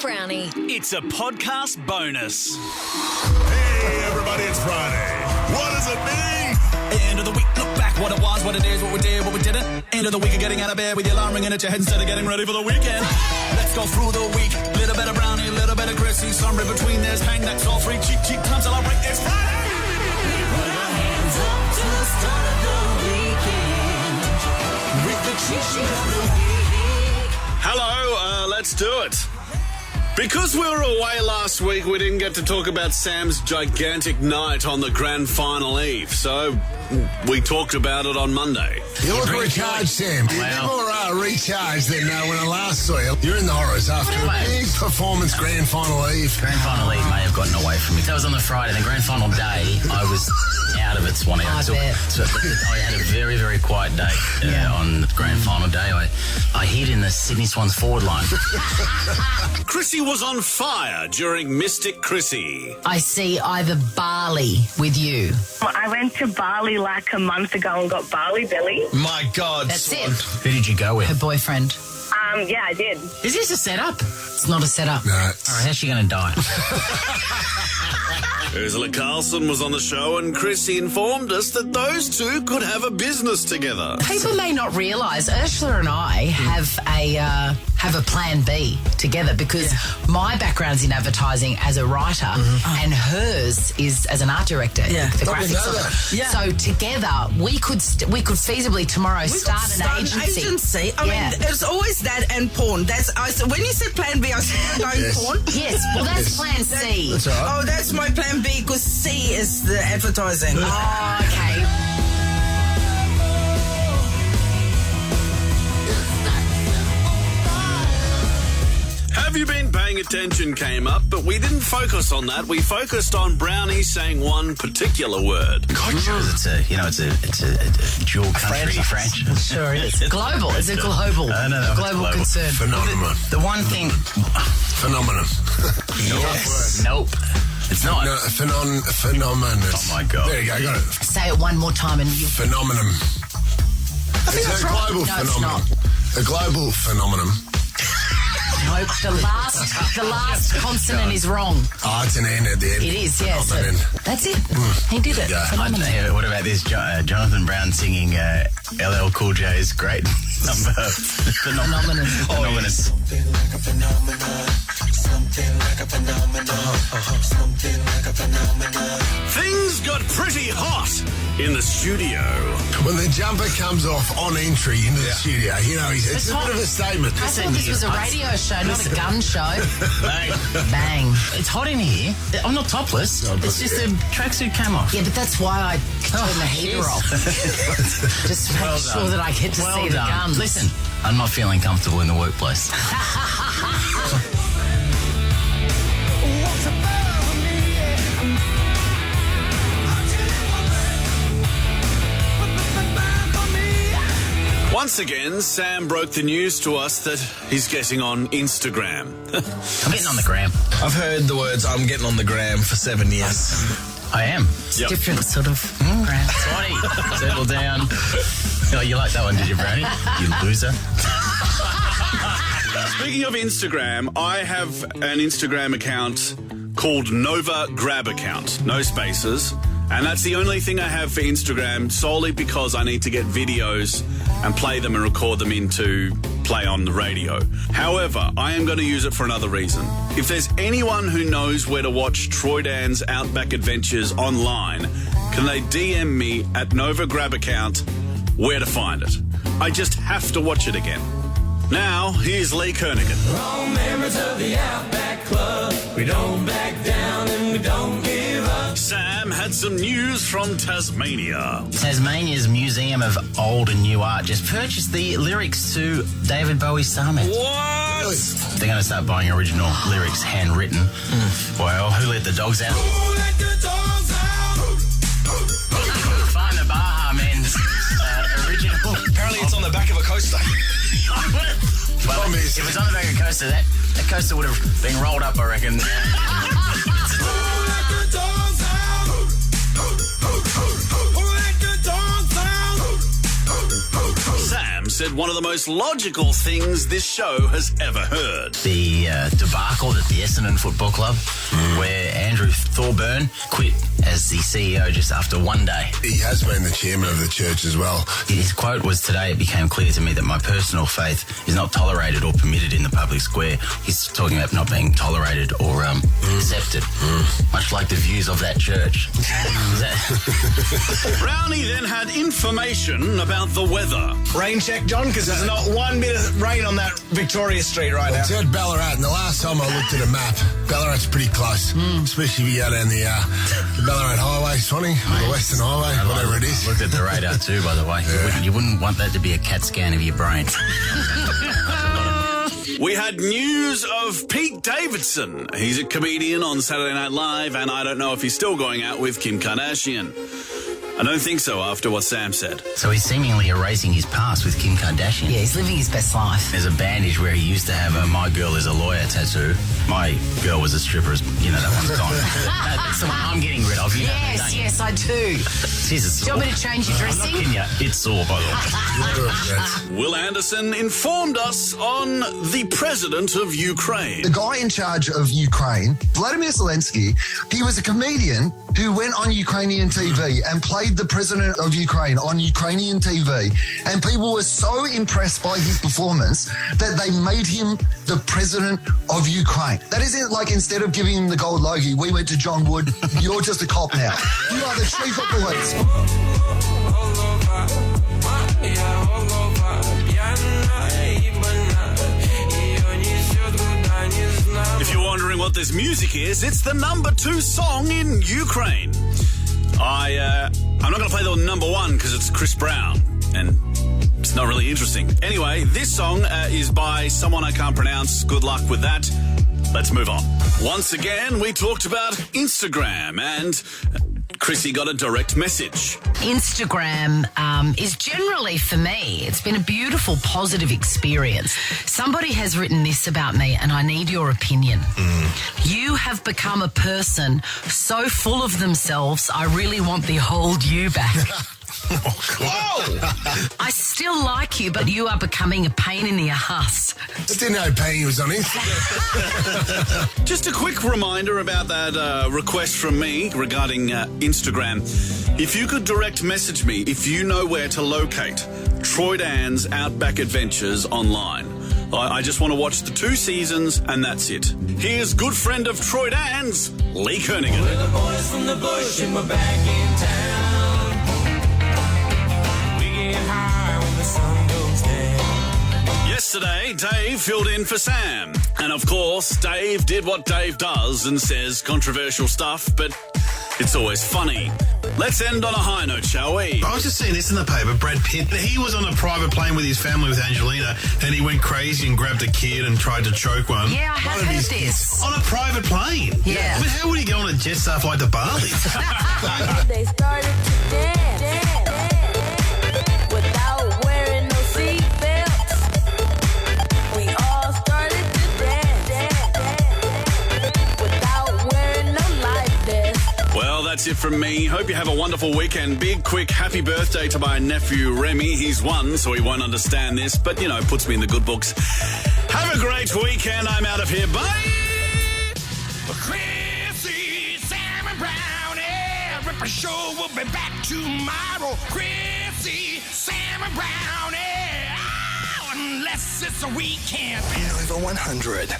Brownie. It's a podcast bonus. Hey, everybody, it's Friday. What does it mean? End of the week, look back, what it was, what it is, what we did, what we didn't. End of the week, you're getting out of bed with your alarm ringing at your head instead of getting ready for the weekend. Let's go through the week. Little bit of Brownie, little bit of Chrissy. Somewhere between there's hang, that's all free. Cheap time, celebrate, it's Friday. We put our hands up to the start of the weekend. With the cheat sheet of the week. Hello, let's do it. Because we were away last week, we didn't get to talk about Sam's gigantic night on the grand final eve, so we talked about it on Monday. You look recharged, Sam. You're a bit more recharged than when I last saw you. You're in the horrors after a big performance grand final eve. Grand final eve may have gotten away from me. That was on the Friday. The grand final day, I was out of it. So I had a very, very quiet day on the grand final day. I hid in the Sydney Swans forward line. Chrissy was on fire during Mystic Chrissy. I see either Bali with you. I went to Bali like a month ago and got Bali belly. My God. That's it. Who did you go with? Her boyfriend. Yeah, I did. Is this a setup? It's not a setup. No. All right, how's she going to die? Ursula Carlson was on the show and Chrissy informed us that those two could have a business together. People may not realise Ursula and I have a plan B together because my background's in advertising as a writer and hers is as an art director. Yeah. The graphics of it. Yeah. So together we could feasibly tomorrow start an agency. I mean, it's always that and porn. When you say plan B, I was going porn. Yes, well that's plan C. That's all right. Oh, that's my plan B because C is the advertising. Oh, okay. Have you been paying attention came up, but we didn't focus on that. We focused on Brownie saying one particular word. It's a dual country franchise. Sure is. Global. It's a global global concern. Phenomenon. The one thing... Phenomenon. Nope. It's not. No, phenomenon. Oh, my God. There you go, got it. Say it one more time and you... Phenomenon. It's a global phenomenon. A global phenomenon. No, the last consonant is wrong. Oh, it's an N at the end. It is, yes. So that's it. He did it. Yeah. Phenomenal. What about this? Jonathan Brown singing LL Cool J's great number. Phenomenon. Phenomenon. Something like a phenomenon. Something like a phenomenon. Something like a phenomenon. Things got pretty hot in the studio. When the jumper comes off on entry into the studio, you know, it's a bit of a statement. I thought this was a radio show, not a gun show. Bang. Bang. It's hot in here. I'm not topless. It's just the tracksuit came off. Yeah, but that's why I turn the heater off. Just to make sure that I get to see the guns. Listen, I'm not feeling comfortable in the workplace. Once again, Sam broke the news to us that he's getting on Instagram. I'm getting on the gram. I've heard the words "I'm getting on the gram" for 7 years. I am. Yep. Different sort of gram. Sorry. Settle down. Oh, you like that one, did you, Brownie? You loser. Speaking of Instagram, I have an Instagram account called Nova Grab Account. No spaces. And that's the only thing I have for Instagram, solely because I need to get videos and play them and record them into play on the radio. However, I am going to use it for another reason. If there's anyone who knows where to watch Troy Dan's Outback Adventures online, can they DM me at Nova Grab Account where to find it? I just have to watch it again. Now, here's Lee Kernigan. All members of the Outback Club. We don't back down and we don't give up. Sam had some news from Tasmania. Tasmania's Museum of Old and New Art just purchased the lyrics to David Bowie's Starman. What? They're going to start buying original lyrics handwritten. Well, who let the dogs out? Who let the dogs out? Find the Baha Men's original. Apparently it's on the back of a coaster. Well, if it was on the back of a coaster, that coaster would have been rolled up, I reckon. Who let the dogs out? Who let the dogs out? Sam's said one of the most logical things this show has ever heard. The debacle at the Essendon Football Club, where Andrew Thorburn quit as the CEO just after one day. He has been the chairman of the church as well. His quote was, "Today it became clear to me that my personal faith is not tolerated or permitted in the public square." He's talking about not being tolerated or accepted, much like the views of that church. Brownie then had information about the weather. Rain check, John, because there's not one bit of rain on that Victoria Street right now. It's at Ballarat, and the last time I looked at a map, Ballarat's pretty close, especially if you go down the Ballarat Highway, Swanee, or the Western Highway, whatever it is. Looked at the radar too, by the way. You wouldn't want that to be a CAT scan of your brain. We had news of Pete Davidson. He's a comedian on Saturday Night Live, and I don't know if he's still going out with Kim Kardashian. I don't think so after what Sam said. So he's seemingly erasing his past with Kim Kardashian. Yeah, he's living his best life. There's a bandage where he used to have a "My girl is a lawyer" tattoo. "My girl was a stripper." You know, that one's gone. That's the one I'm getting rid of. You know that, don't you? Yes, I do. Jesus. Do you want me to change your dressing? I'm not kidding you. It's sore, by the way. Will Anderson informed us on the president of Ukraine. The guy in charge of Ukraine, Vladimir Zelensky, he was a comedian who went on Ukrainian TV and played the president of Ukraine on Ukrainian TV. And people were so impressed by his performance that they made him the president of Ukraine. That isn't like instead of giving him the gold logie, we went to John Wood, you're just a cop now. You are the chief of police. If you're wondering what this music is, it's the #2 song in Ukraine. I'm not going to play the #1 because it's Chris Brown, and it's not really interesting. Anyway, this song is by someone I can't pronounce. Good luck with that. Let's move on. Once again, we talked about Instagram, and Chrissy got a direct message. Instagram is generally, for me, it's been a beautiful, positive experience. Somebody has written this about me, and I need your opinion. You have become a person so full of themselves, I really want the hold you back. I still like you, but you are becoming a pain in the ass. Just didn't know Penny was on it. Just a quick reminder about that request from me regarding Instagram. If you could direct message me if you know where to locate Troy Dan's Outback Adventures online. I just want to watch the 2 seasons, and that's it. Here's good friend of Troy Dan's, Lee Kernigan. We're the boys from the bush, and we're back in town. We get high when the sun goes down. Yesterday, Dave filled in for Sam. And of course, Dave did what Dave does and says controversial stuff, but it's always funny. Let's end on a high note, shall we? I was just seeing this in the paper. Brad Pitt, he was on a private plane with his family with Angelina, and he went crazy and grabbed a kid and tried to choke one. Yeah, I have heard this. On a private plane? Yeah. But how would he go on a jet stuff like to Bali? They started to dance without wearing no seatbelts. We all started to dance without wearing no life vests. Well, that's it from me. Hope you have a wonderful weekend. Big, quick, happy birthday to my nephew Remy. He's 1, so he won't understand this, but, you know, puts me in the good books. Have a great weekend. I'm out of here. Bye! Chrissy, Sam and Brownie, Ripper Show will be back tomorrow. Chrissy, Sam and Brownie, unless it's a weekend. Over 100.